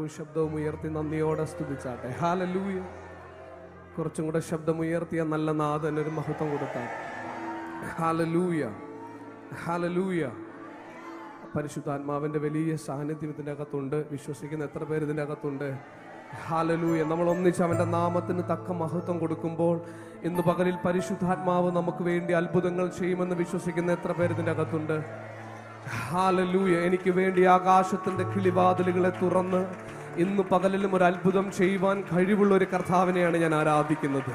സ്വരവും ശബ്ദവും ഉയർത്തി നന്ദിയോടെ സ്തുതിച്ചാട്ടെ. ഹല്ലേലൂയ. കുറച്ചും കൂടെ ശബ്ദമുയർത്തിയ നല്ല നാഥൻ ഒരു മഹത്വം കൊടുത്താട്ടെ. Hallelujah, hallelujah. പരിശുദ്ധാത്മാവിൻ്റെ വലിയ സാന്നിധ്യം ഇതിൻ്റെ അകത്തുണ്ട്. വിശ്വസിക്കുന്ന എത്ര പേര് ഇതിൻ്റെ അകത്തുണ്ട്? ഹല്ലേലൂയ. നമ്മൾ ഒന്നിച്ച് അവൻ്റെ നാമത്തിന് തക്ക മഹത്വം കൊടുക്കുമ്പോൾ ഇന്ന് പകലിൽ പരിശുദ്ധാത്മാവ് നമുക്ക് വേണ്ടി അത്ഭുതങ്ങൾ ചെയ്യുമെന്ന് വിശ്വസിക്കുന്ന എത്ര പേര് ഇതിൻ്റെ അകത്തുണ്ട്? ഹല്ലേലൂയ. എനിക്ക് വേണ്ടി ആകാശത്തിൻ്റെ കിളിവാതിലുകളെ തുറന്ന് ഇന്ന് പകലിലും ഒരു അത്ഭുതം ചെയ്യുവാൻ കഴിവുള്ള ഒരു കർത്താവിനെയാണ് ഞാൻ ആരാധിക്കുന്നത്.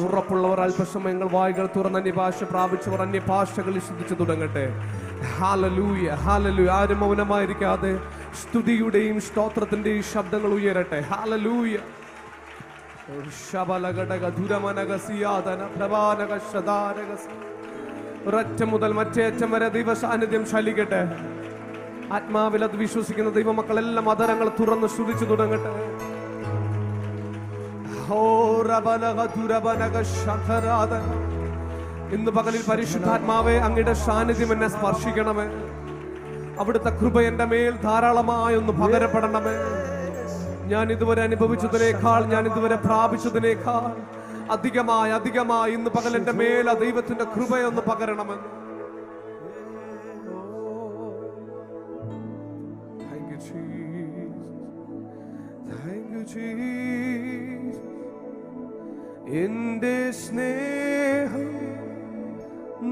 ഉറപ്പുള്ളവർ അല്പസമയങ്ങൾ വായുകൾ തുറന്ന് അന്യഭാഷ പ്രാപിച്ചവർ അന്യഭാഷകളിൽ സ്തുതിച്ചു തുടങ്ങട്ടെ. Hallelujah, hallelujah. ആരും മൗനമായിരിക്കാതെ സ്തുതിയുടെയും സ്തോത്രത്തിന്റെയും ശബ്ദങ്ങൾ ഉയരട്ടെ. ഹല്ലേലൂയ. ഒരറ്റം മുതൽ മറ്റേ അറ്റം വരെ ദൈവ സാന്നിധ്യം ചലിക്കട്ടെ. ആത്മാവിൽ അത് വിശ്വസിക്കുന്ന ദൈവമക്കളെല്ലാം അതരങ്ങൾ തുറന്ന് സ്തുതിച്ചു തുടങ്ങട്ടെ. ഇന്ന് പകലിൽ പരിശുദ്ധാത്മാവേ, അങ്ങയുടെ സാന്നിധ്യം എന്നെ സ്പർശിക്കണമേ. അവിടുത്തെ കൃപ എന്റെ മേൽ ധാരാളമായി ഒന്ന് പകരപ്പെടണമേ. ഞാൻ ഇതുവരെ അനുഭവിച്ചതിനേക്കാൾ, ഞാൻ ഇതുവരെ പ്രാപിച്ചതിനേക്കാൾ അധികമായി ഇന്ന് പകൽ എന്റെ മേൽ ആ ദൈവത്തിന്റെ കൃപയൊന്ന് പകരണമെന്ന്. എന്റെ സ്നേഹം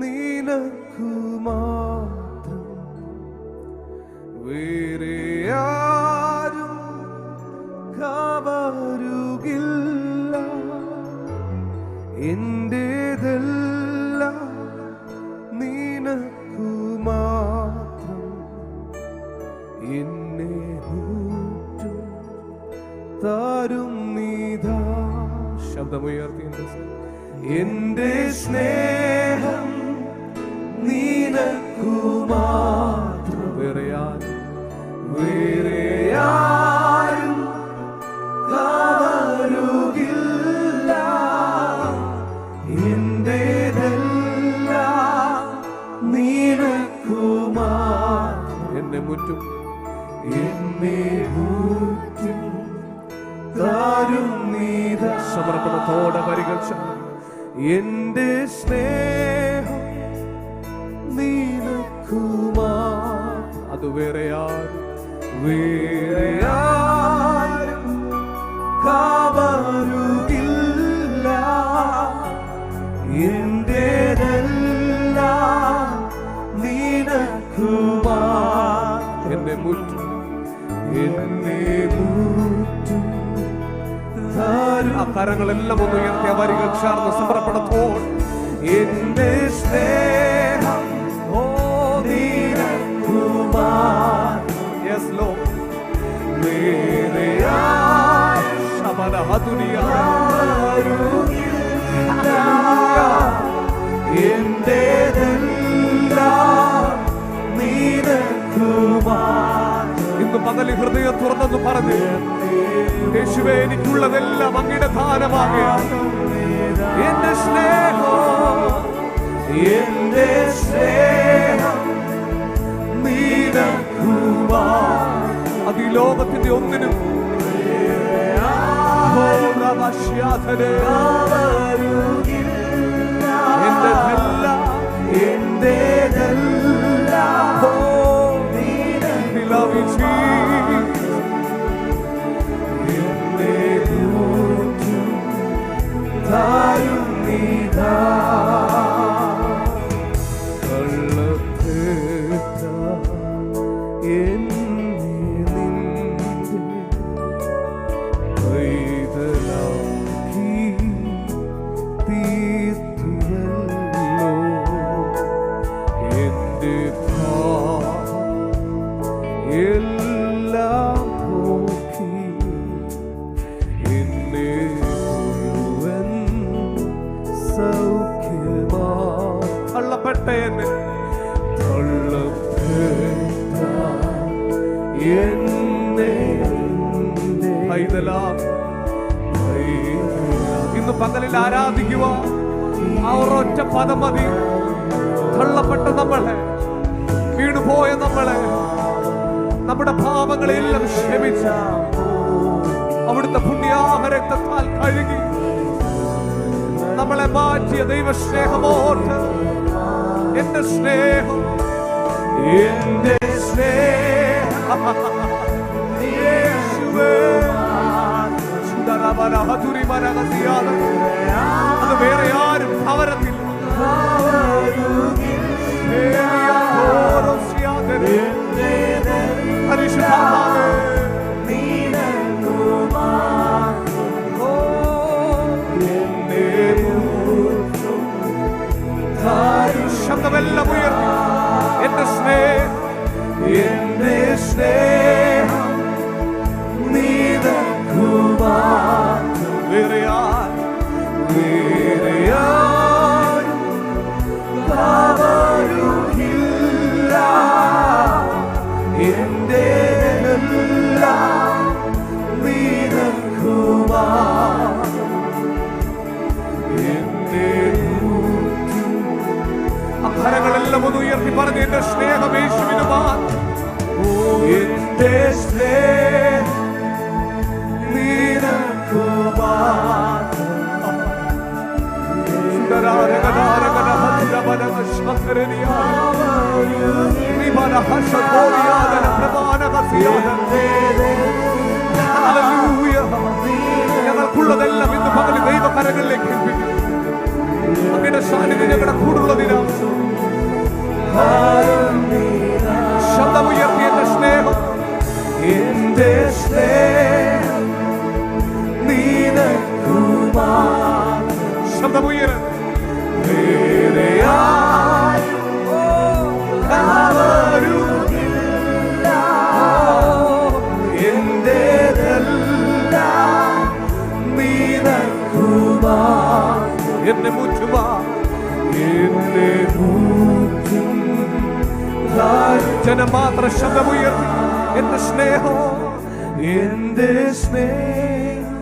നിനക്കു മാത്രം, വേറെ ആരും കവരുകില്ല. എന്റേതെല്ലാം നിനക്കു മാത്രം, എന്നെ ഊറ്റും താരും നീതാ. ശബ്ദമുയർത്തി എന്റെ സ്നേഹം നിനക്കു മാത്രം, വേറെ ആരും കവരുകില്ല. എന്റേതെല്ലാം നിനക്കു മാത്രം, എന്നെ മുറ്റും സമർപ്പണത്തോടെ പരിഗണിച്ച എന്റെ സ്നേഹം നിനക്കു മാത്രം, അത് വേറെ ആരും കവരുകില്ല. എന്റേതെല്ലാം നിനക്കു മാത്രം, എന്നെ മുറ്റും ആ കരങ്ങളെല്ലാം ഒന്ന് ഉയർത്തിയ വരികൾ ചേർന്ന് സമർപ്പണത്തോട് എന്റെ സ്നേഹം നിനക്കു മാത്രം. Yes Lord. വേറെ എന്റേതെല്ലാം നിനക്കു മാത്രം. ഇന്ന് പകല് ഹൃദയം തുറന്നെന്ന് പറഞ്ഞ് യേശുവേ, എനിക്കുള്ളതെല്ലാം അങ്ങയുടെ ദാനമാകുകയാണ്. എന്റെ സ്നേഹം നിനക്കു മാത്രം, അത് ഈ ലോകത്തിന്റെ ഒന്നിനും ഇന്ന് പകലിൽ ആരാധിക്കുക. ആ ഒരൊറ്റ പദം മതി. തള്ളപ്പെട്ട നമ്മളെ, വീണുപോയ നമ്മളെ, നമ്മുടെ പാപങ്ങളെല്ലാം ക്ഷമിച്ച രക്തത്താൽ കഴുകി നമ്മളെ മാറ്റിയ ദൈവസ്നേഹമോർത്ത് എന്റെ സ്നേഹം, എന്റെ സ്നേഹം അത് വേറെ ആരും ഭവനത്തിൽ ശബ്ദമെല്ലാം ഉയർത്തി എന്റെ സ്നേഹം, എന്റെ സ്നേഹം അധരങ്ങളെല്ലാം ഒന്ന് ഉയർത്തി പറഞ്ഞു എന്റെ സ്നേഹം യേശുവിന് മാത്രം. എന്റെ സ്നേഹം നിനക്കു മാത്രം. ഞങ്ങൾക്കുള്ളതെല്ലാം ഇന്ന് പകല് ദൈവകരങ്ങളിലേക്ക് ഏൽപ്പിക്കും. അങ്ങയുടെ സാന്നിധ്യം ഞങ്ങളുടെ കൂടുള്ളതിനാണ്. ശബ്ദമുയർത്തി എന്റെ സ്നേഹം, എന്റെ സ്നേഹം നിനക്കു മാത്രം. ശബ്ദമുയര എന്നെ മുറ്റുമാ, എന്നെ മുറ്റും ജനമാത്ര ശബ്ദമുയർത്തി എന്റെ സ്നേഹം, എന്റെ സ്നേഹം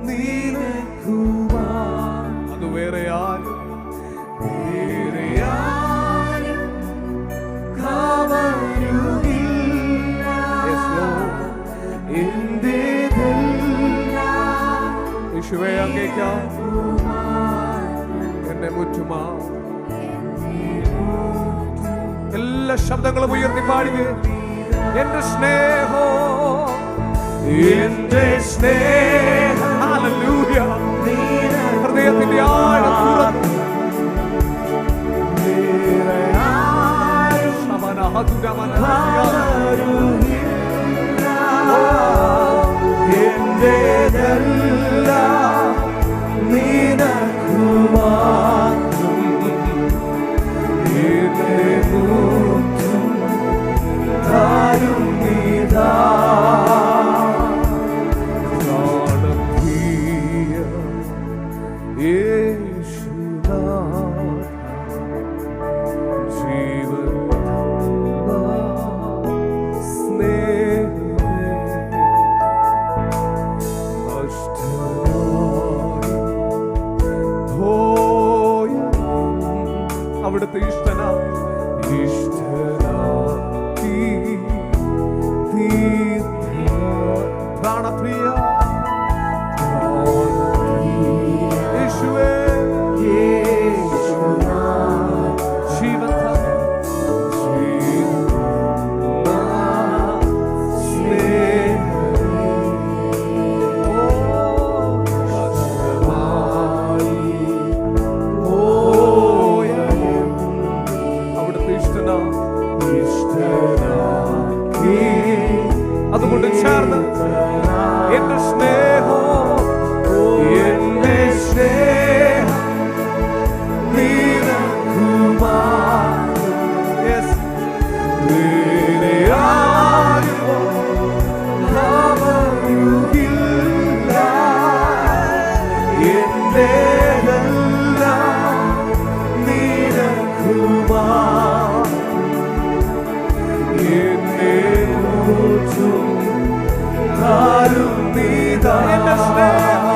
നിനക്കു മാത്രം. അത് വേറെ ആരും യേശുവേ അങ്ങേക്കാം എന്നെ മുറ്റുമാ. എല്ലാ ശബ്ദങ്ങളും ഉയർത്തി പാടുക എന്റെ സ്നേഹോ, എന്റെ സ്നേഹം. ഹല്ലേലൂയ. ഹൃദയത്തിന്റെ ആഴം തുറന്ന് എന്റേതെല്ലാം നിനക്കു മാത്രം. എന്നെ മുറ്റും താരും നീതാ. പ്രാണപ്രിയ യേശുനാഥ, ജീവൻ അവിടുത്തെ പ്രാണപ്രിയ യേശുവേ, അതുകൊണ്ട് ചേർന്ന് എന്റെ സ്നേഹം, എന്റെ സ്നേഹം നിനക്കു മാത്രം. വേറെ ആരും അവരുകില്ല. എന്റേതെല്ലാം നിനക്കു മാത്രം. എന്നെ മുറ്റും താരും നീതാ. എന്റെ സ്നേഹം,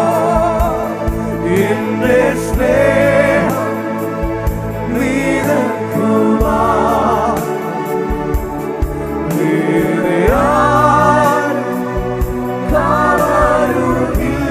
എന്റെ സ്നേഹം നിനക്കു മാത്രം. വേറെ ആരും കാണാരുകില്ല.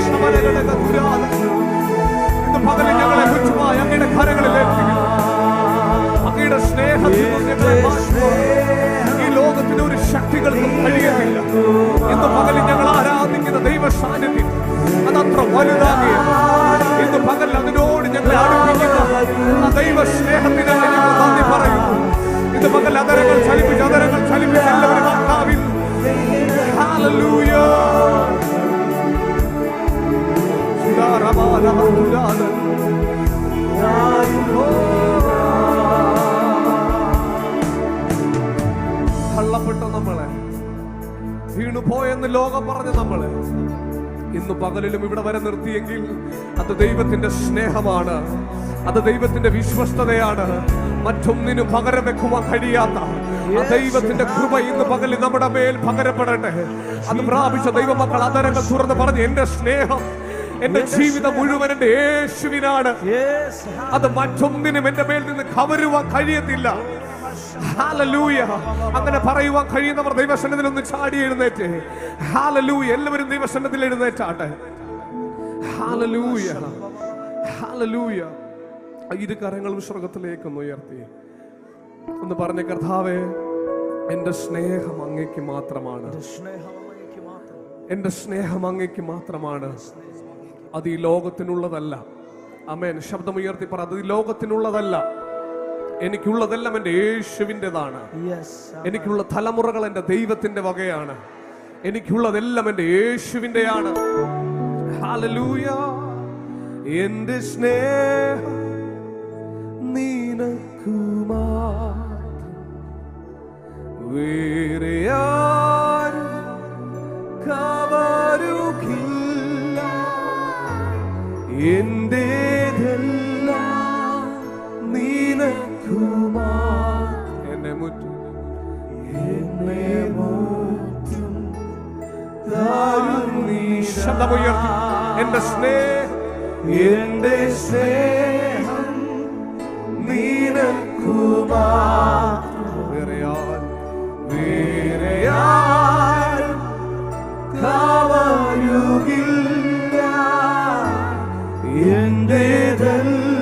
ഇന്ന് പകലിൽ ഞങ്ങളെ തുച്ഛമായി അങ്ങയുടെ കരങ്ങളിൽ ഏൽപ്പിക്കുന്നു. അങ്ങയുടെ സ്നേഹത്തിൽ ഞങ്ങളെ ഈ ലോകത്തിന് ഒരു ശക്തികൾക്കും കഴിയുന്നില്ല. ഇന്ന് പകലിൽ ഞങ്ങൾ ആരാധിക്കുന്ന ദൈവ സാന്നിധ്യം അതത്ര വലുതാകിയ ഇന്ന് പകൽ അതിനോട് ഞങ്ങളെ അടുപ്പിക്കുന്ന ആ ദൈവ സ്നേഹത്തിനായി ഞങ്ങൾ നന്ദി പറയുന്നു. ഇന്ന് പകൽ അതരങ്ങൾ ചലിപ്പിച്ച് എല്ലാവരും ആത്മാവിൽ ഹല്ലേലൂയ തള്ളപ്പെട്ട നമ്മളെ, വീണുപോയെന്ന് ലോകം പറഞ്ഞ നമ്മളെ ഇന്ന് പകലിലും ഇവിടെ വരെ നിർത്തിയെങ്കിൽ അത് ദൈവത്തിന്റെ സ്നേഹമാണ്, അത് ദൈവത്തിന്റെ വിശ്വസ്തതയാണ്. മറ്റൊന്നിനും പകരം വെക്കുവാൻ കഴിയാത്ത ആ ദൈവത്തിന്റെ കൃപ ഇന്ന് പകലിൽ നമ്മുടെ മേൽ പകരപ്പെടട്ടെ. അത് പ്രാപിച്ച ദൈവമക്കൾ അതരങ്ങൾ തുറന്ന് പറഞ്ഞ്, എന്റെ സ്നേഹം എന്റെ ജീവിതം മുഴുവൻ എന്റെ യേശുവിനാണ്. അത് മറ്റൊന്നിനും എന്റെ മേൽ നിന്ന് കവരുവാൻ കഴിയത്തില്ല. ഹല്ലേലൂയ. അങ്ങനെ പറയുവാൻ കഴിയുന്നവർ ദൈവസന്നിധിയിൽ ഒന്ന് ചാടി എഴുന്നേറ്റ് ഹല്ലേലൂയ. എല്ലാവരും ദൈവസന്നിധിയിൽ എഴുന്നേറ്റാട്ടെ. Hallelujah hallelujah. ഇരു കരങ്ങളും സ്വർഗ്ഗത്തിലേക്കൊന്ന് ഉയർത്തി ഒന്ന് പറഞ്ഞ, കർത്താവേ എന്റെ സ്നേഹം അങ്ങേക്ക് മാത്രമാണ്, എന്റെ സ്നേഹം അങ്ങേക്ക് മാത്രമാണ്. അത് ഈ ലോകത്തിനുള്ളതല്ല. ആമേൻ. ശബ്ദമുയർത്തി പറ, അത് ഈ ലോകത്തിനുള്ളതല്ല. എനിക്കുള്ളതെല്ലാം എൻ്റെ യേശുവിൻ്റെതാണ്. എനിക്കുള്ള തലമുറകൾ എൻ്റെ ദൈവത്തിന്റെ വകയാണ്. എനിക്കുള്ളതെല്ലാം എൻ്റെ യേശുവിൻ്റെയാണ്. ഹല്ലേലൂയ. എൻ്റെ സ്നേഹം നിനക്കു മാത്രം, വേറെ ആരും കവരുകില്ല. എന്റേതെല്ലാം നിനക്കു മാത്രം. എന്നെ മുറ്റും ശബ്ദമുയർത്തി, എന്റെ സ്നേഹം നിനക്കു മാത്രം, വേറെ ആരും കവരുകില്ല. എന്റേതെല്ലാം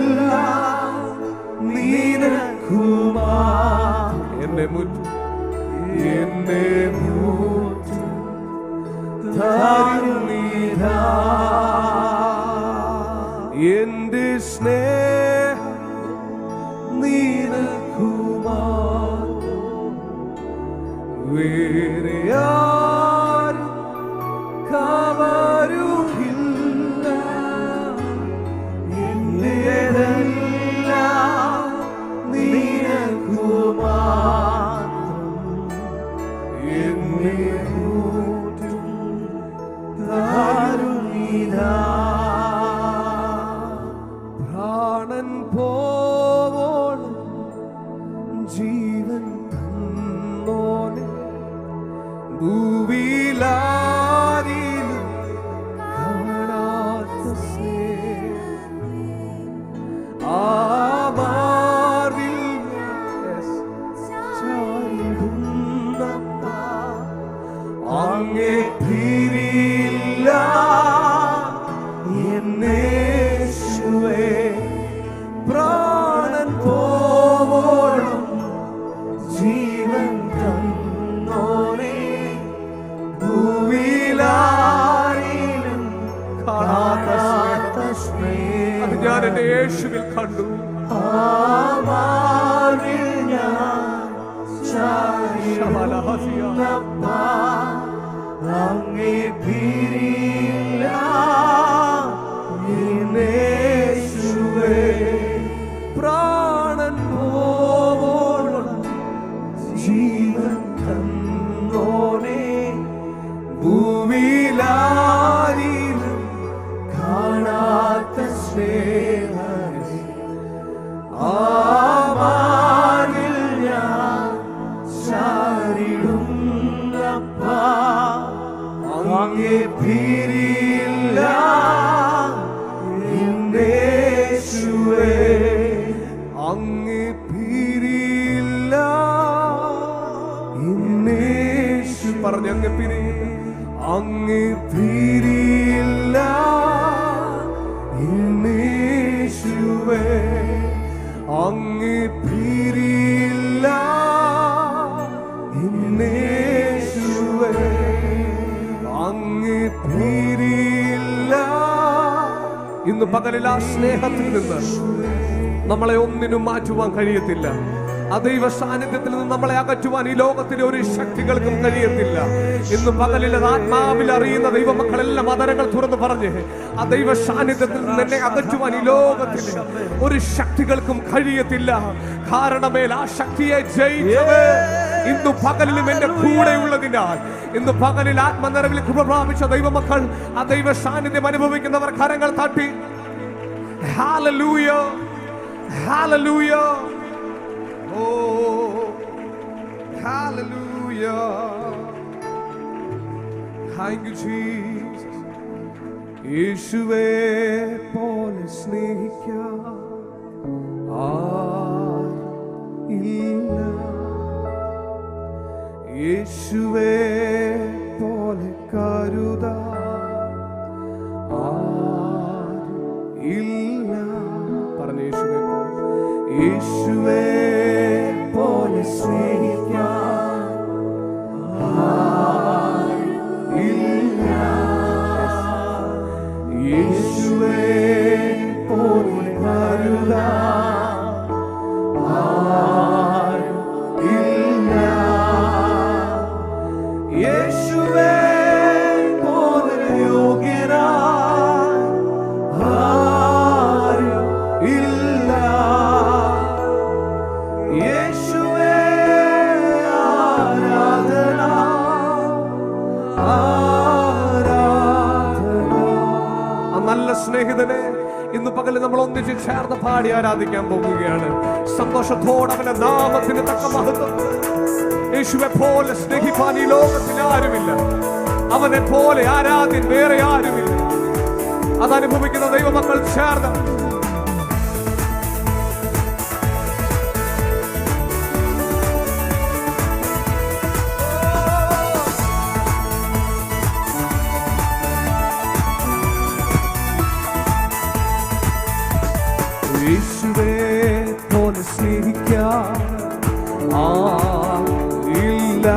നിനക്കു മാത്രം. എന്നെ മുറ്റും തരുന്നിതാ എന്റെ സ്നേഹം നിനക്കു മാത്രം, വേറെ ആരും കവരുകില്ല. എന്റേതെല്ലാം നിനക്കു മാത്രം, എന്നെ മുറ്റും തരുന്നിതാ. പ്രാണൻ പോവോളം ജീവൻ തന്നോനെ, ഭൂവിലാരിലും കാണാത്ത സ്നേഹം ആ മാർവിൽ ചാരിടുന്ന അങ്ങേ പിരിയില്ല എന്നേശുവേ. പ്രാണൻ പോവോളം ജീവൻ തന്നോനെ, ഭൂവിലാരിലും കാണാത്ത സ്നേഹം അത് ഞാൻ എന്റെ യേശുവിൽ കണ്ടു. അങ്ങേ പിരിയില്ല എന്നേശുവേ. പ്രാണൻ പോവോളം ജീവൻ തന്നോനെ, ഭൂവിലാരിലും കാണാത്ത സ്നേഹമേ. ആ മാറിൽ ഞാൻ ചാരിടുന്നപ്പാ, അങ്ങേ പിരിയില്ല എന്നേശുവേ. അങ്ങേ പിരിയില്ല എന്നേശു. പറഞ്ഞ് അങ്ങേ പിരിയില്ല, അങ്ങേ പിരിയില്ല ഇന്ന് പകലിൽ ആ സ്നേഹത്തിൽ നിന്ന് നമ്മളെ ഒന്നിനും മാറ്റുവാൻ കഴിയത്തില്ല. ആ ദൈവ സാന്നിധ്യത്തിൽ നിന്ന് നമ്മളെ അകറ്റുവാൻ ഈ ലോകത്തിലെ ഒരു ശക്തികൾക്കും കഴിയത്തില്ല. ഇന്ന് പകലിൽ ആത്മാവിൽ അറിയുന്ന ദൈവമക്കളെല്ലാം അതരങ്ങൾ തുറന്ന് പറഞ്ഞ് ആ ദൈവ സാന്നിധ്യത്തിൽ നിന്ന് എന്നെ അകറ്റുവാൻ ഈ ലോകത്തിലെ ഒരു ശക്തികൾക്കും കഴിയത്തില്ല. കാരണമേൽ ആ ശക്തിയെ ജയിച്ചത് ഇന്ന് പകലിലും എന്റെ കൂടെയുള്ളതിനാൽ, ഇന്ന് പകലിൽ ആത്മനിറവിൽ കൃപ പ്രാപിച്ച ദൈവമക്കൾ, ആ ദൈവ സാന്നിധ്യം അനുഭവിക്കുന്നവർ കരങ്ങൾ തട്ടി ഹല്ലേലൂയ, ഹല്ലേലൂയ, ഓ ഹല്ലേലൂയ. Thank you Jesus. യേശുവേ പോലെ സ്നേഹിക്കാൻ ആരില്ല, യേശുവേ പോലെ കരുതാൻ ആരില്ല. പറഞ്ഞ യേശുവേ പോലെ, യേശുവേ പോലെ സ്നേഹിക്കാൻ ആരില്ല, യേശുവേ പോലെ കരുതാൻ ആരില്ല, യേശുവേ പോലെ യോഗ്യനായി ആരും ഇല്ല, യേശുവേ ആരാധന, ആരാധന. ആ നല്ല സ്നേഹിതനെ ഇന്ന് പകല് നമ്മൾ ഒന്നിച്ച് ചേർന്ന് പാടി ആരാധിക്കാൻ പോകുകയാണ്. സന്തോഷത്തോടെ അവന്റെ നാമത്തിന് തക്ക മഹത്വം. യേശുവെ പോലെ സ്നേഹിപ്പാൻ ഈ ലോകത്തിൽ ആരുമില്ല. അവനെ പോലെ ആരാധ്യൻ വേറെ ആരുമില്ല. അതനുഭവിക്കുന്ന ദൈവമക്കൾ ചേർന്ന് യേശുവേ പോലെ സ്നേഹിക്കാൻ ആരില്ല,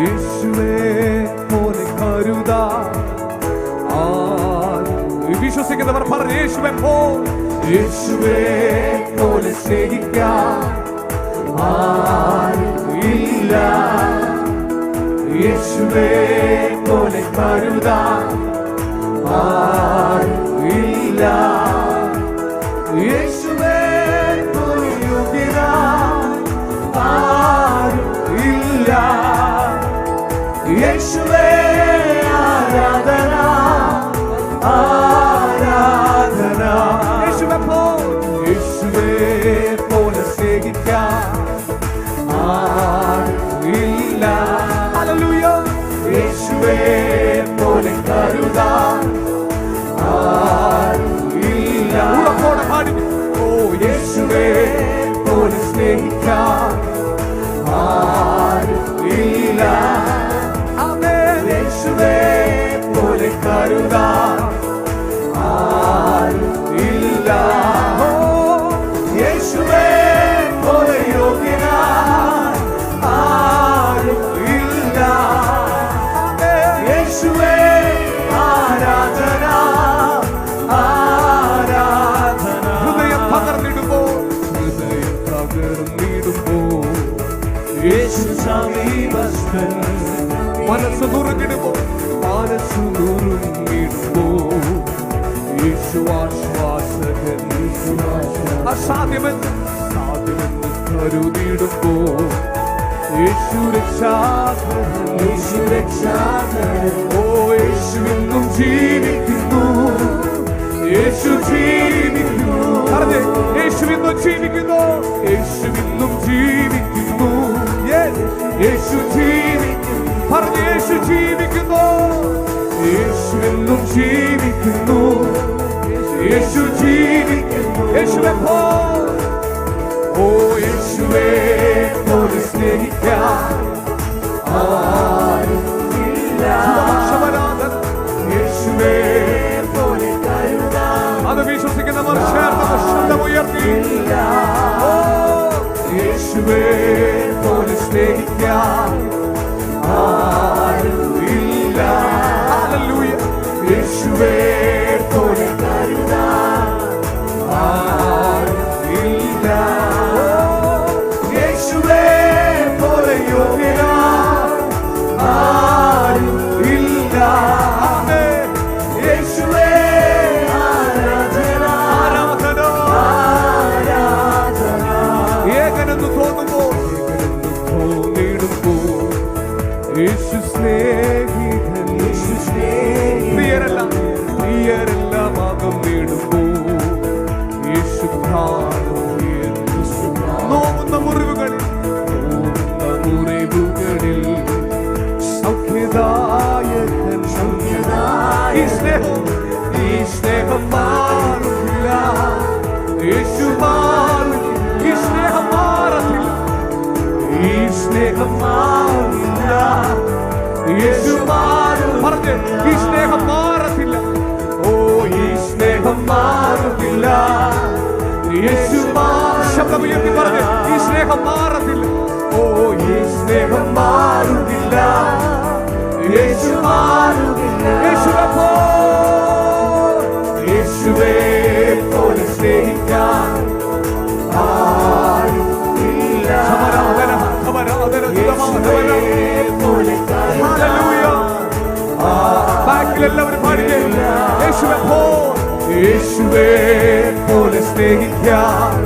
യേശുവേ പോലെ കരുതാൻ ആരും. വിശ്വസിക്കുന്നവർ പറഞ്ഞു യേശുവേ പോലെ, യേശുവേ പോലെ സ്നേഹിക്കാൻ ആരില്ല, യേശുവേ പോലെ കരുതാൻ ആരില്ല, യേശുവേ പോലെ യോഗ്യനായി ആരും ഇല്ല, യേശുവേ ആരാധന, ആരാധന. യേശുവേ പോലെ സ്നേഹിക്കാൻ ആരുമില്ല, ഹല്ലേലൂയ, യേശുവേ പോലെ കരുതാൻ ആരുമില്ല. ഓ യേശുവേ പോലെ സ്നേഹിക്കാൻ ആരുമില്ല, യേശുവേ പോലെ കരുതാൻ ആരുമില്ല, യേശുവേ പോലെ യോഗ്യനായി ആരുമില്ല, യേശുവേ ആരാധന, ആരാധന. ഹൃദയം പകർന്നിടുമ്പോൾ, ഹൃദയം പകർന്നിടുമ്പോൾ യേശു സമീപസ്ഥൻ. മനസ്സ് നുറുങ്ങിടുമ്പോൾ, മനസ്സ് നുറുങ്ങിടുമ്പോൾ യേശു ആശ്വാസകൻ. അസാധ്യമെന്ന് സാധ്യമെന്ന് കരുതിയിടുമ്പോൾ യേശു രക്ഷാകരൻ, യേശു രക്ഷാകരൻ. ഓ യേശു ഇന്നും ജീവിക്കുന്നു, യേശു ജീവിക്കുന്നു. പറഞ്ഞേ യേശു ഇന്നും ജീവിക്കുന്നു, യേശു ഇന്നും ജീവിക്കുന്നു, യേശു ജീവിക്കുന്നു. പറഞ്ഞേ യേശു ജീവിക്കുന്നു, യേശു എന്നും ജീവിക്കുന്നു, യേശു ജീവിക്കുന്നു. യേശുവേ പോലെ, ഓ യേശുവേ പോലെ സ്നേഹിക്കാൻ ആരുമില്ല, യേശുവേ പോലെ കരുതാൻ. അത് വിശ്വസിക്കുന്നവർ ചേർന്ന് ശബ്ദമുയർത്തി, യേശുവേ പോലെ സ്നേഹിക്കാൻ ആരുമില്ല, ഹല്ലേലൂയ, യേശുവേ പോലെ യേശുവേ ആരാധന ആരാധന ആരാധന. ഏകനെന്ന് തോന്നുമ്പോൾ യേശു സ്നേഹിതൻ പ്രിയരെല്ലാം ആകം നേടുമ്പോൾ യേശു നോവുന്ന മുറിവുകളിൽ സൗഖ്യദായകൻ ഈ സ്നേഹം മാറില്ല. യേശു മാറി ഈ സ്നേഹം മാറത്തില്ല. ഈ സ്നേഹം മാറില്ല. യേശു മാറും പറഞ്ഞ് ഈ സ്നേഹം മാറത്തില്ല. ഓ ഈ സ്നേഹം മാറുന്നില്ല. യേശു ശബ്ദമുയർത്തി പറഞ്ഞ് ഈ സ്നേഹം മാറത്തില്ല. ഓ ഈ സ്നേഹം മാറുന്നില്ല. യേശു മാറുന്നില്ല. യേശുവേ പോലെ സ്നേഹിക്കാൻ എല്ലാവരും പാടിക്കേ. യേശുവേ പോലെ സ്നേഹിക്കാൻ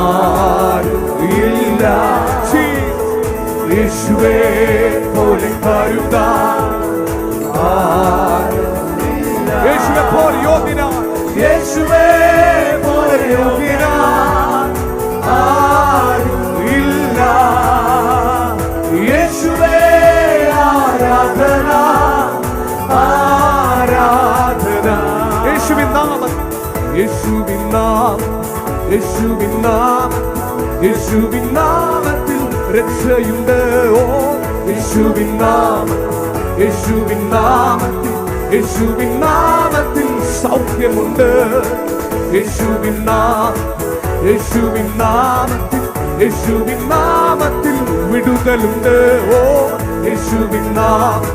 ആരുമില്ല. യേശുവേ പോലെ കരുതാൻ ആരുമില്ല. യേശുവേ പോലെ യോഗ്യനാ. യേശുവേ പോലെ യോഗ്യനാ ആരുമില്ല. യേശുവേ ആരാധന ആരാധന. യേശുവിൻ നാമം യേശുവിൻ നാമം യേശുവിൻ നാമം യേശുവിൻ നാമത്തിൽ രക്ഷയുണ്ട്. ഓ യേശുവിൻ നാമം യേശുവിൻ നാമത്തിൽ യേശുവിൻ നാമത്തിൽ സൗഖ്യമുണ്ട്. യേശുവിൻ നാമം യേശുവിൻ നാമത്തിൽ യേശുവിൻ നാമത്തിൽ വിടുതലുണ്ട്. ഓ യേശുവിൻ നാമം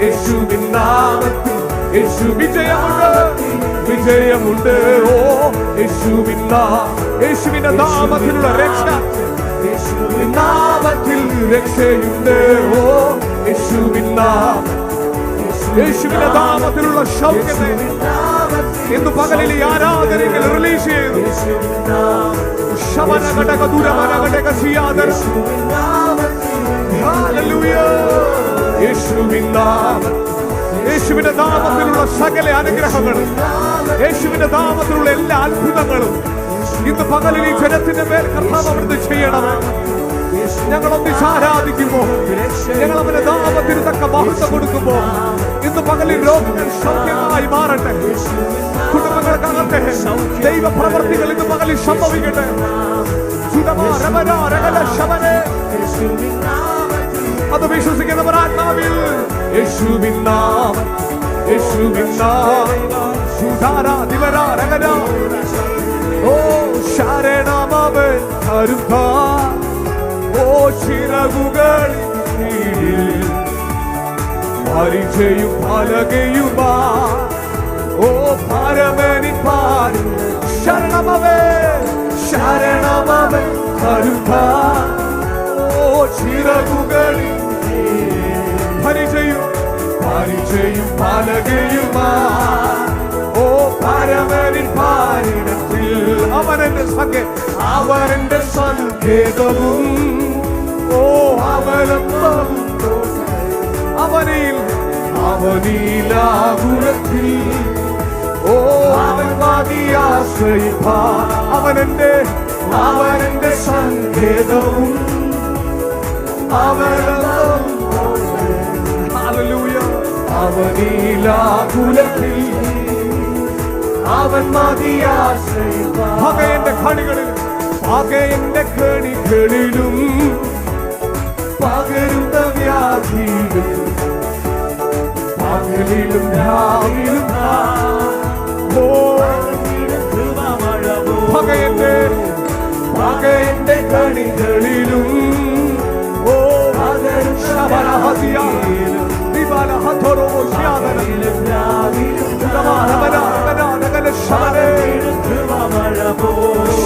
യേശുവിൻ നാമത്തിൽ യേശു വിജയമുണ്ട്. ഓ യേശുവിൻ നാമം യേശുവിന്റെ നാമത്തിലുള്ള രക്ഷ. യേശുവിൻ നാമത്തിൽ രക്ഷയുണ്ട്. ഓ യേശുവിൻ നാമം യേശുവിന്റെ നാമത്തിലുള്ള സൗഖ്യത ഇന്ന് പകലിൽ ഈ ആരാധനകൾ റിലീസ് ചെയ്തു. യേശുവിന്റെ നാമത്തിലുള്ള സകല അനുഗ്രഹങ്ങളും യേശുവിന്റെ നാമത്തിലുള്ള എല്ലാ അത്ഭുതങ്ങളും ഇന്ന് പകലിൽ ഈ ജനത്തിന്റെ മേൽ കർത്താവ് അവിടുന്ന് ചെയ്യണമേ. ഞങ്ങൾ ഒന്നിച്ച് ആരാധിക്കുമ്പോ ഞങ്ങൾ അവന്റെ നാമത്തിന് തക്ക മഹത്വം കൊടുക്കുമ്പോ ഇന്ന് പകലിൽ രോഗങ്ങൾ സൗഖ്യമായി മാറട്ടെ. കുടുംബങ്ങൾക്കാകട്ടെ ദൈവ പ്രവർത്തികൾ ഇന്ന് പകലിൽ സംഭവിക്കട്ടെ. അത് വിശ്വസിക്കുന്നവർ ആത്മാവിൽ യേശുവിൻ നാമം യേശുവിൻ നാമം ഓ ശരണമവൻ കരുതാൻ. ഓ ചിറകുകളിൽ പരിചയും പലകയുമാ. ഓ പരമനി പാരി ശരണമവൻ ശരണമവൻ കരുതാൻ. ഓ ചിറകുകളിൽ പരിചയും പലകയുമാ. ഓ പരമനി പാരിടത്തിൽ അവനെന്റെ സങ്കേതവും. ഓ അവനിലാകുലത്തിൽ. ഓ അവൻ മതിയാശ്രയിപ്പാൻ അവനെന്റെ സങ്കേതവും അവനിലാകുലത്തിൽ അവൻ മതിയാശ്രയിപ്പാൻ. പകയന്റെ കണികളിലും പകരുന്ന വ്യാധിയിലും പകലിലും രാവിലും പകയന്റെ കണികളിലും ഓ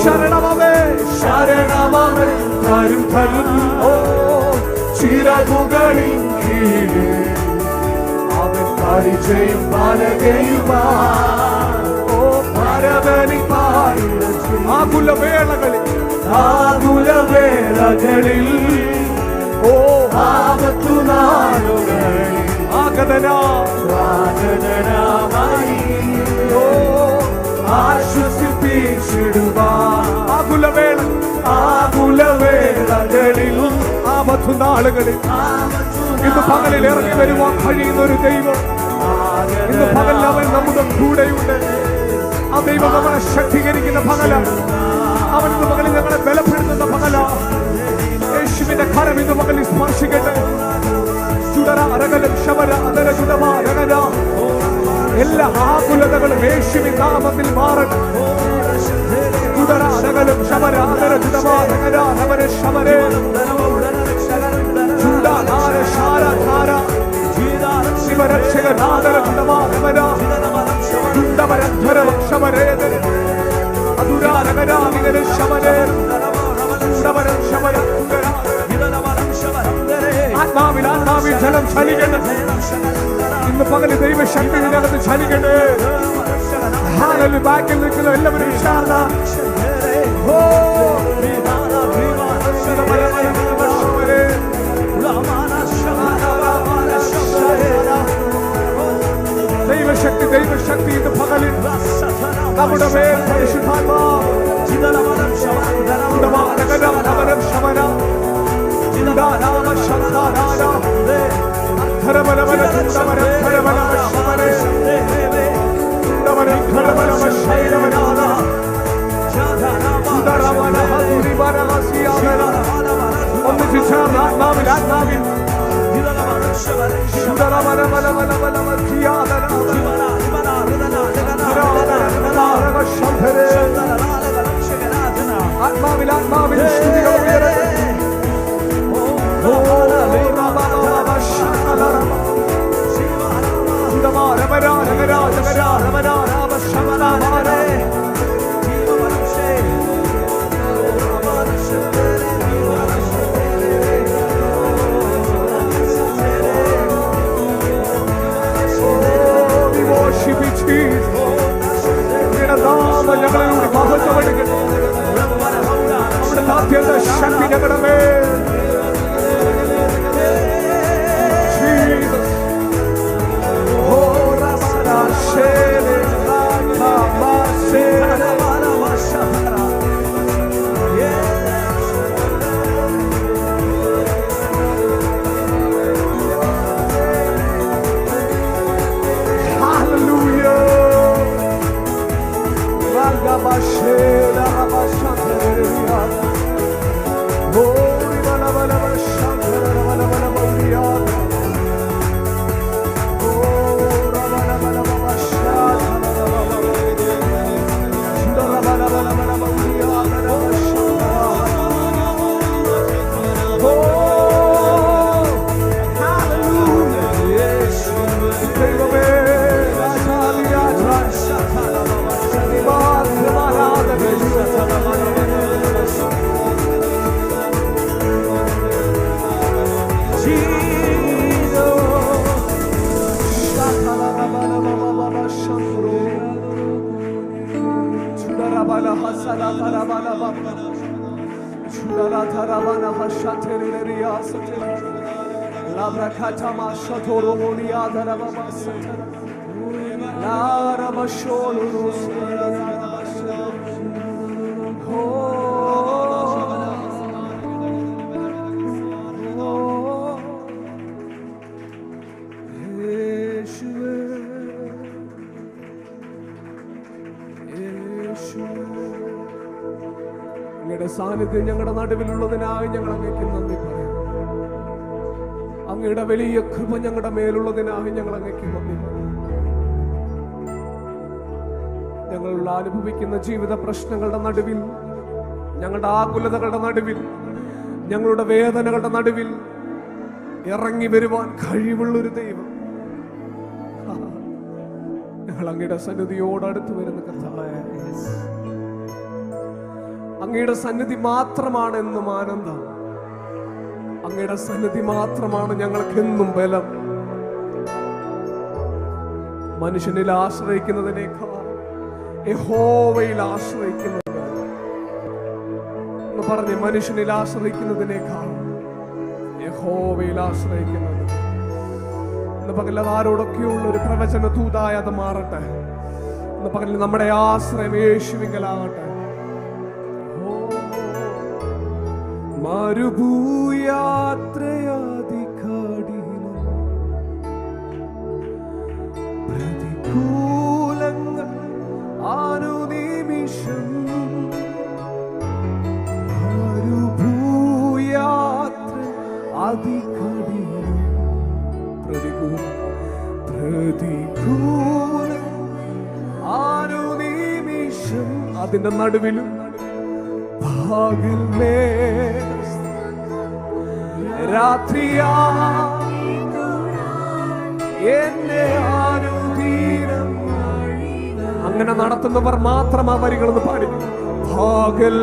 ശരണമേ ചിറകുകളിൻ കീഴിൽ അവൻ പരിചയം പലകയുമാ ഓ പരവനി ആകുലവേളകളിൽ ഓ ആപത്തു നാളുകളിൽ ആഗതനായി ഓ ആശ്വസിപ്പിച്ചിടുവാൻ ആകുലവേളകളിലും ആപത്തു നാളുകളിൽ ഇന്ന് പകലിൽ ഇറങ്ങി വരുവാൻ കഴിയുന്ന ഒരു ദൈവം ഇന്ന് പകലിൽ അവൻ നമ്മുടെ കൂടെയുണ്ട്. ആ ദൈവം നമ്മളെ ശക്തീകരിക്കുന്ന പകലാണ്. അവൻ ഇന്ന് പകലിൽ ഞങ്ങളെ ബലപ്പെടുത്തുന്ന പകലാണ്. യേശുവിന്റെ കരം ഇന്ന് പകലിൽ സ്പർശിക്കട്ടെ. എല്ലാ ആകുലതകളും യേശുവിൻ നാമത്തിൽ മാറട്ടെ. ആത്മാവിൽ ജലം ചലിക്കട്ടെ. ഇന്ന് പകല് ദൈവശക്തിയിനകത്ത് ചലിക്കട്ടെ. ബാക്കിൽ നിൽക്കുന്ന എല്ലാവരും ദൈവശക്തി ഇന്ന് പകലിൽ നമ്മുടെ മേൽ പരിശുദ്ധാത്മാവ് ആത്മാവിൽ സ്തുതികൾ ഉയരട്ടെ. ഞങ്ങളിലൂടെ മഹത്വമെടുക്കട്ടെ. നമ്മുടെ ആദ്യത്തെ ശക്തി ഞങ്ങളുടെ മേൽ അങ്ങയുടെ സാന്നിധ്യം ഞങ്ങളുടെ നടുവിലുള്ളതിനായി ഞങ്ങൾ അങ്ങേക്ക് നന്ദി പറയാം. അങ്ങയുടെ വലിയ കൃപ ഞങ്ങളുടെ മേലുള്ളതിനായി ഞങ്ങൾ അങ്ങേക്ക് നന്ദി പറയാം. ഞങ്ങൾ അനുഭവിക്കുന്ന ജീവിത പ്രശ്നങ്ങളുടെ നടുവിൽ, ഞങ്ങളുടെ ആകുലതകളുടെ നടുവിൽ, ഞങ്ങളുടെ വേദനകളുടെ നടുവിൽ ഇറങ്ങി വരുവാൻ കഴിവുള്ളൊരു ദൈവം ഞങ്ങൾ അങ്ങയുടെ സന്നിധിയോട് അടുത്ത് വരുന്ന കർത്താവേ, അങ്ങയുടെ സന്നിധി മാത്രമാണ് എന്നും ആനന്ദം. അങ്ങയുടെ സന്നിധി മാത്രമാണ് ഞങ്ങൾക്ക് എന്നും ബലം. മനുഷ്യനിൽ ആശ്രയിക്കുന്നതിനേക്കാൾ യഹോവയിൽ ആശ്രയിക്കുന്നത് എന്ന് പറഞ്ഞ്, മനുഷ്യനിൽ ആശ്രയിക്കുന്നതിനേക്കാൾ യഹോവയിൽ ആശ്രയിക്കുന്നത്. ഇന്ന് പകൽ അത് ആരോടൊക്കെയുള്ള ഒരു പ്രവചന ദൂതായി അത് മാറട്ടെ. ഇന്ന് പകൽ നമ്മുടെ ആശ്രയം യേശുവിങ്കലാകട്ടെ. മരുഭൂയാത്രയാതികഠിനം, പ്രതികൂലങ്ങൾ അനുനിമിഷം, മരുഭൂയാത്ര അതികഠിനം, പ്രതികൂലം അനുനിമിഷം, അതിന്റെ നടുവിലും പകൽ രാത്രിയാ എന്നെ അനുദിനം. അങ്ങനെ നടത്തുന്നവർ മാത്രം ആ വരികളെന്ന് പാടി. പകൽ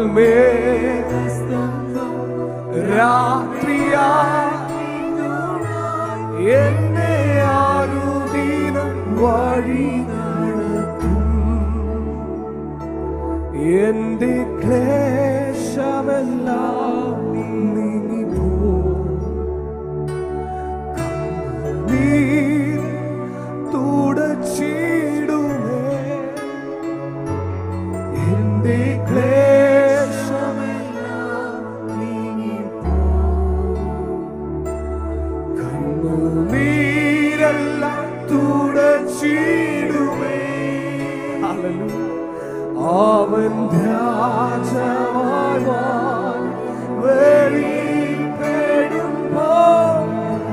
രാത്രിയാ എന്നെ അനുദിനം വഴി നടത്തും. എന്റെ ക്ലേശമെല്ലാം നീങ്ങിപ്പോ, നീർ തുടച്ചിടുമേ. എന്റെ ക്ലേശമെല്ലാം നീങ്ങിപ്പോ, കണ്ണുനീരെല്ലാം തുടച്ചിടുമേ. ഹല്ലേലൂയ. അവൻ രാജാവാൻ വെളിപ്പെടുമ്പോൾ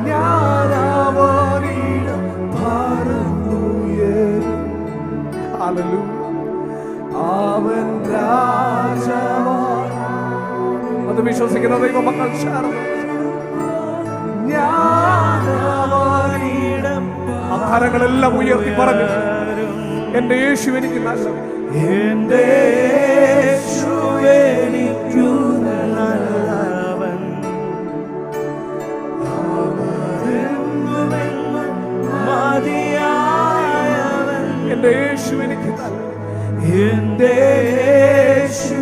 ഞാൻ അവനിടം പറന്നുയരും. ഹല്ലേലൂയ. അവൻ രാജാവാൻ, അത് വിശ്വസിക്കുന്ന ദൈവമക്കൾ ചേർന്ന് ഞാൻ അവനിടം, ആ കരങ്ങളെല്ലാം ഉയർത്തി പറഞ്ഞു, എന്റെ യേശു എനിക്ക് നല്ലവൻ, എന്റെ യേശു എനിക്കു നല്ലവൻ, അവനെന്നുമെന്നും മതിയായവൻ. എന്റെ യേശു എനിക്ക് നല്ലവൻ, എന്റെ യേശു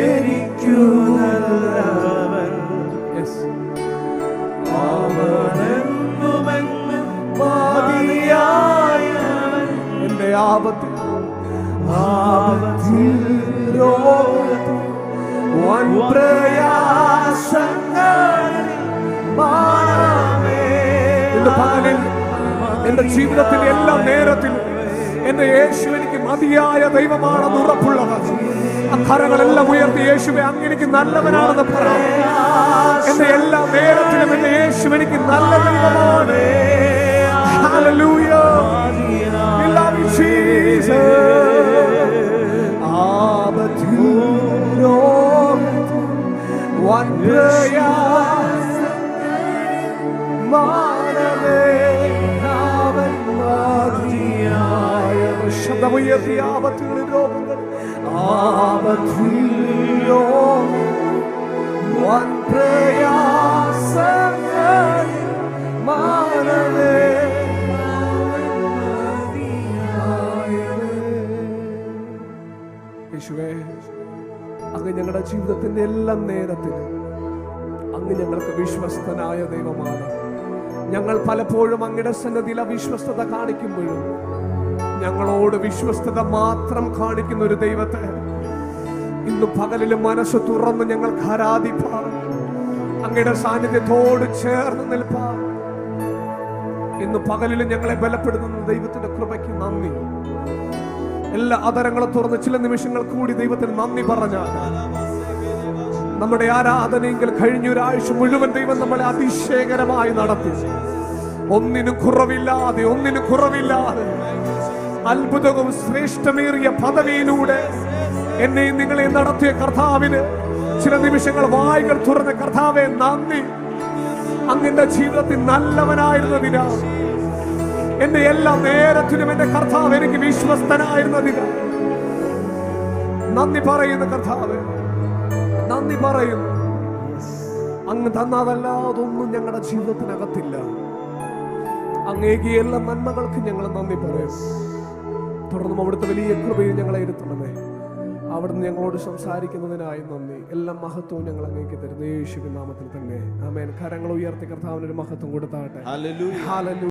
എനിക്കു നല്ലവൻ, അവനെന്നുമെന്നും മതിയായവൻ. എന്റെ ആപത്തിൽ എന്റെ ജീവിതത്തിന്റെ എല്ലാ നേരത്തിലും എന്റെ യേശു എനിക്ക് മതിയായ ദൈവമാണെന്ന് ഉറപ്പുള്ളവർ അക്കരങ്ങളെല്ലാം ഉയർത്തി യേശുവേ അങ്ങ് എനിക്ക് നല്ലവനാണെന്ന് പറയാം. എന്റെ എല്ലാ നേരത്തിലും എന്റെ യേശു എനിക്ക് നല്ല ദൈവമാണ്. Hallelujah. We love you, Jesus. But you know one prayer, manave navan madhiyaya shabdamuyati abathil rogangal abathil one prayer sangal manave. യേശുവേ, അങ്ങ് ഞങ്ങളുടെ ജീവിതത്തിന്റെ എല്ലാ നേരത്തിലും അങ്ങ് ഞങ്ങൾക്ക് വിശ്വസ്തനായ ദൈവമാണ്. ഞങ്ങൾ പലപ്പോഴും അങ്ങയുടെ സന്നിധിയിൽ അവിശ്വസ്തത കാണിക്കുമ്പോഴും ഞങ്ങളോട് വിശ്വസ്തത മാത്രം കാണിക്കുന്ന ഒരു ദൈവത്തെ ഇന്ന് പകലിലും മനസ്സ് തുറന്ന് ഞങ്ങൾക്ക് ആരാധിപ്പാൻ, അങ്ങയുടെ സാന്നിധ്യത്തോട് ചേർന്ന് നിൽപ്പാൻ ഇന്ന് പകലിലും ഞങ്ങളെ ബലപ്പെടുത്തുന്ന ദൈവത്തിന്റെ കൃപയ്ക്ക് നന്ദി. എല്ലാ അതരങ്ങളും തുറന്ന് ചില നിമിഷങ്ങൾ കൂടി ദൈവത്തിന് നന്ദി പറഞ്ഞാൽ നമ്മുടെ ആരാധനയെങ്കിൽ കഴിഞ്ഞൊരാഴ്ച മുഴുവൻ ദൈവം നമ്മളെ അതിശയകരമായി നടത്തി. ഒന്നിനും കുറവില്ലാതെ അത്ഭുതവും ശ്രേഷ്ഠമേറിയ പദവിയിലൂടെ എന്നെയും നിങ്ങളെ നടത്തിയ കർത്താവിന് ചില നിമിഷങ്ങൾ വായ്കൾ തുറന്ന കർത്താവെ നന്ദി. അങ്ങന്റെ ജീവിതത്തിൽ നല്ലവനായിരുന്നതിനാ, എന്റെ എല്ലാ നേരത്തിലും എന്റെ കർത്താവ് എനിക്ക് വിശ്വസ്തനായിരുന്നതിന് നന്ദി പറയുന്ന കർത്താവ്, നന്ദി പറയുന്നു. അങ്ങ് തന്നതല്ലാതൊന്നും ഞങ്ങളുടെ ജീവിതത്തിനകത്തില്ല. അങ്ങേക്ക് എല്ലാ നന്മകൾക്കും ഞങ്ങൾ നന്ദി പറയും. തുടർന്നും അവിടുത്തെ വലിയ കൃപയിൽ ഞങ്ങളെ ഇരുത്തണമേ. അവിടുന്ന് ഞങ്ങളോട് സംസാരിക്കുന്നതിനായി നന്ദി. എല്ലാ മഹത്വവും ഞങ്ങൾ അങ്ങേക്ക് തരുന്നു യേശുവിൻ നാമത്തിൽ തന്നെ. ആമേൻ. കരങ്ങൾ ഉയർത്തി കർത്താവിനൊരു മഹത്വം കൊടുത്താട്ടെ. ഹല്ലേലൂയ.